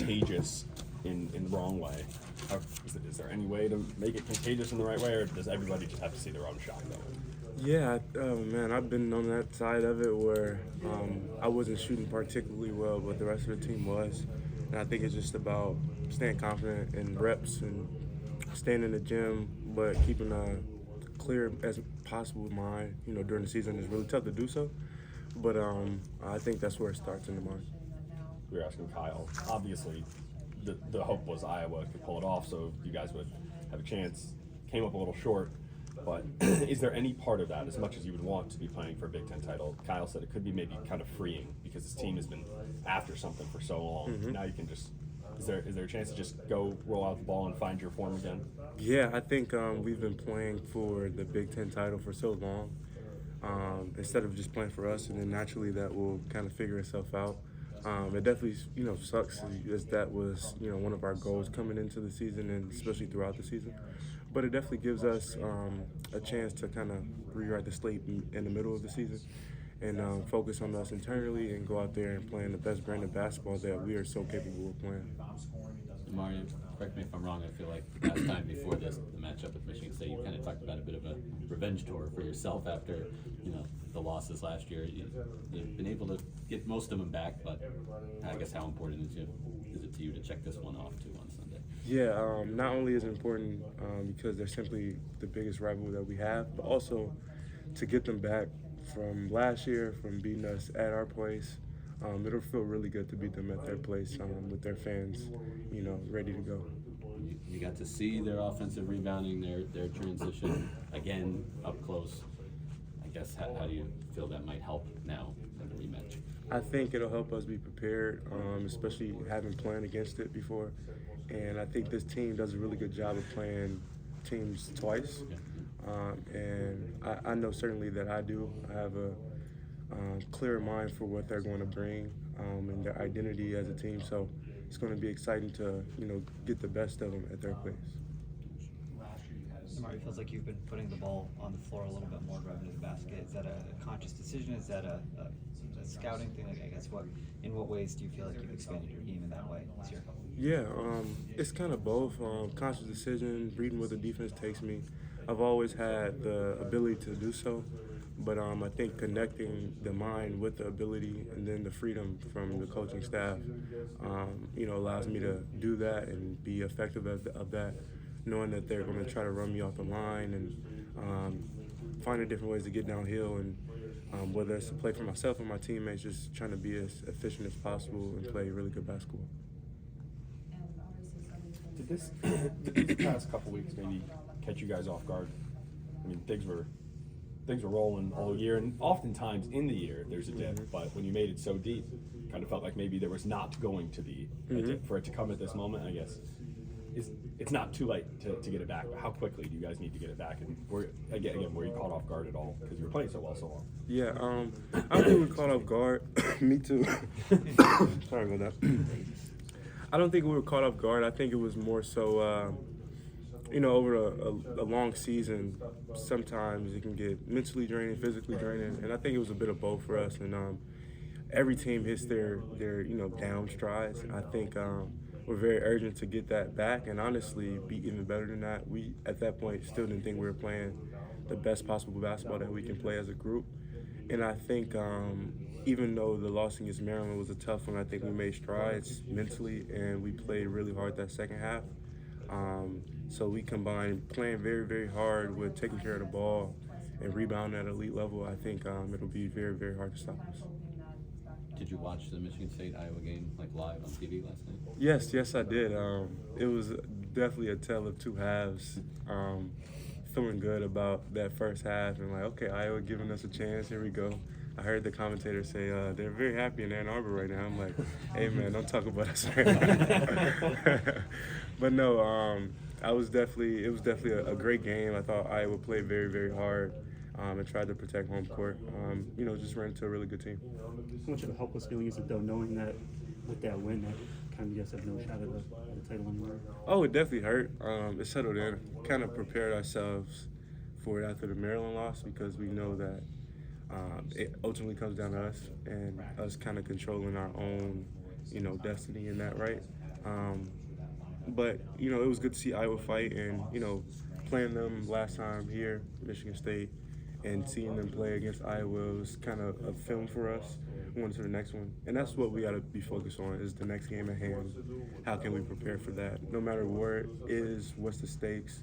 contagious in the wrong way? Is there any way to make it contagious in the right way, or does everybody just have to see their own shot though? Yeah, man, I've been on that side of it where I wasn't shooting particularly well, but the rest of the team was. And I think it's just about staying confident in reps and staying in the gym, but keeping a clear as possible mind. During the season, it's really tough to do so. But I think that's where it starts in the mind. We were asking Kyle. Obviously, the hope was Iowa could pull it off, so you guys would have a chance. Came up a little short. But is there any part of that, as much as you would want to be playing for a Big Ten title, Kyle said it could be maybe kind of freeing because his team has been after something for so long. Mm-hmm. Now you can just, is there a chance to just go roll out the ball and find your form again? Yeah, I think we've been playing for the Big Ten title for so long. Instead of just playing for us, and then naturally that will kind of figure itself out. It definitely, sucks as that was, one of our goals coming into the season and especially throughout the season. But it definitely gives us a chance to kind of rewrite the slate in the middle of the season and focus on us internally and go out there and playing the best brand of basketball that we are so capable of playing. Mario, correct me if I'm wrong, I feel like last time before this, the matchup with Michigan State, you kind of talked about a bit of a revenge tour for yourself after, the losses last year. You've been able to get most of them back, but I guess how important is it to you to check this one off too on Sunday? Yeah, not only is it important because they're simply the biggest rival that we have, but also to get them back from last year, from beating us at our place. It'll feel really good to beat them at their place with their fans, ready to go. You got to see their offensive rebounding, their transition again up close. I guess how do you feel that might help now in the rematch? I think it'll help us be prepared, especially having played against it before. And I think this team does a really good job of playing teams twice. And I know certainly that I do. I have a clear mind for what they're going to bring and their identity as a team. So it's going to be exciting to, get the best of them at their place. Nimari, it feels like you've been putting the ball on the floor a little bit more, driving to the basket. Is that a conscious decision? Is that a scouting thing? I guess in what ways do you feel like you've expanded your game in that way this year? Yeah, it's kind of both. Conscious decision, reading where the defense takes me. I've always had the ability to do so, but I think connecting the mind with the ability and then the freedom from the coaching staff, allows me to do that and be effective of that, knowing that they're going to try to run me off the line and finding different ways to get downhill and whether it's to play for myself or my teammates, just trying to be as efficient as possible and play really good basketball. Did these past couple weeks maybe catch you guys off guard? I mean, things were rolling all year, and oftentimes in the year there's a dip, but when you made it so deep, kind of felt like maybe there was not going to be a dip for it to come at this moment. I guess it's not too late to get it back, but how quickly do you guys need to get it back? And were you caught off guard at all because you were playing so well so long? Yeah, I don't think we were caught off guard. Me too. Sorry about that. I don't think we were caught off guard. I think it was more so, over a long season, sometimes it can get mentally draining, physically draining, and I think it was a bit of both for us. And every team hits their down strides. I think we're very urgent to get that back, and honestly, be even better than that. We at that point still didn't think we were playing the best possible basketball that we can play as a group. And I think even though the loss against Maryland was a tough one, I think we made strides mentally, and we played really hard that second half. So we combined playing very, very hard with taking care of the ball and rebounding at elite level. I think it'll be very, very hard to stop us. Did you watch the Michigan State-Iowa game live on TV last night? Yes, I did. It was definitely a tale of two halves. Feeling good about that first half and okay, Iowa giving us a chance. Here we go. I heard the commentator say they're very happy in Ann Arbor right now. I'm like, hey man, don't talk about us right now. But no, it was definitely a great game. I thought Iowa played very, very hard and tried to protect home court. Just ran into a really good team. How much of a helpless feeling is it though, knowing that with that win, that kind of you guys have no shot at the title anymore? Oh, it definitely hurt. It settled in. Kind of prepared ourselves for it after the Maryland loss because we know that it ultimately comes down to us and us kind of controlling our own, destiny in that, right? But, you know, it was good to see Iowa fight, and, you know, playing them last time here, Michigan State, and seeing them play against Iowa was kind of a film for us going to the next one. And that's what we got to be focused on, is the next game at hand. How can we prepare for that? No matter where it is, what's the stakes.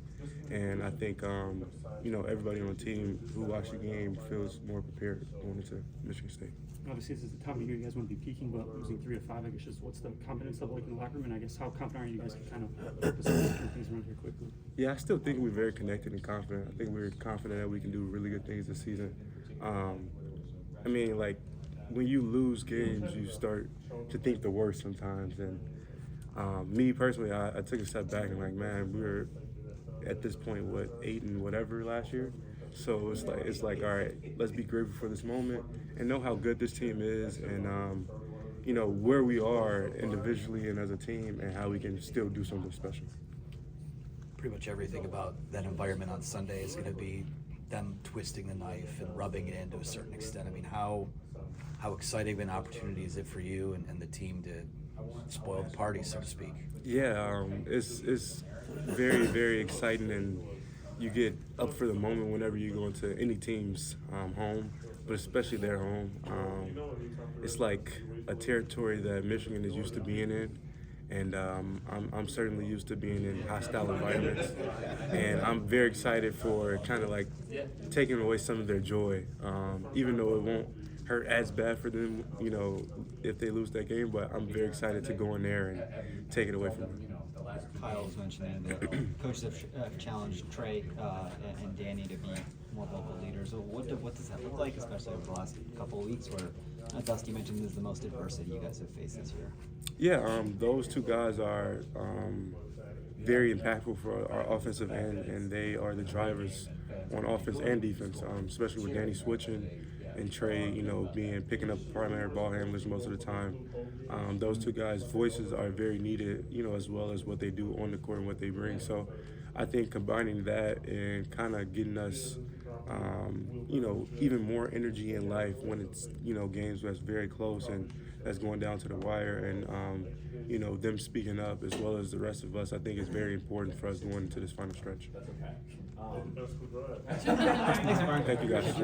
And I think, you know, everybody on the team who watched the game feels more prepared going into Michigan State. Obviously, this is the time of year you guys want to be peaking, but losing 3 of 5, I guess, just what's the confidence level like in the locker room? And I guess how confident are you guys can kind of turn things around here quickly? Yeah, I still think we're very connected and confident. I think we're confident that we can do really good things this season. I mean, like, when you lose games, you start to think the worst sometimes. And me personally, I took a step back and like, man, we were at this point, 8 and whatever last year. So it's like, all right, let's be grateful for this moment and know how good this team is, and you know, where we are individually and as a team, and how we can still do something special. Pretty much everything about that environment on Sunday is going to be them twisting the knife and rubbing it in to a certain extent. I mean, how exciting of an opportunity is it for you and the team to spoil the party, so to speak? Yeah, it's very, very exciting, and you get up for the moment whenever you go into any team's home, but especially their home. It's like a territory that Michigan is used to being in, and I'm certainly used to being in hostile environments, and I'm very excited for kind of like taking away some of their joy, even though it won't hurt as bad for them, you know, if they lose that game, but I'm very excited to go in there and take it away from them. Kyle was mentioning that coaches have challenged Trey and Danny to be more vocal leaders. So what does that look like, especially over the last couple of weeks where Dusty mentioned this is the most adversity you guys have faced this year? Yeah, those two guys are very impactful for our offensive end, and they are the drivers on offense and defense, especially with Danny switching and Trey, you know, picking up primary ball handlers most of the time. Those two guys' voices are very needed, you know, as well as what they do on the court and what they bring. So I think combining that and kind of getting us, you know, even more energy in life when it's, you know, games that's very close and that's going down to the wire, and, you know, them speaking up as well as the rest of us, I think is very important for us going into this final stretch. That's okay. Thanks, Brian. Thank you, guys.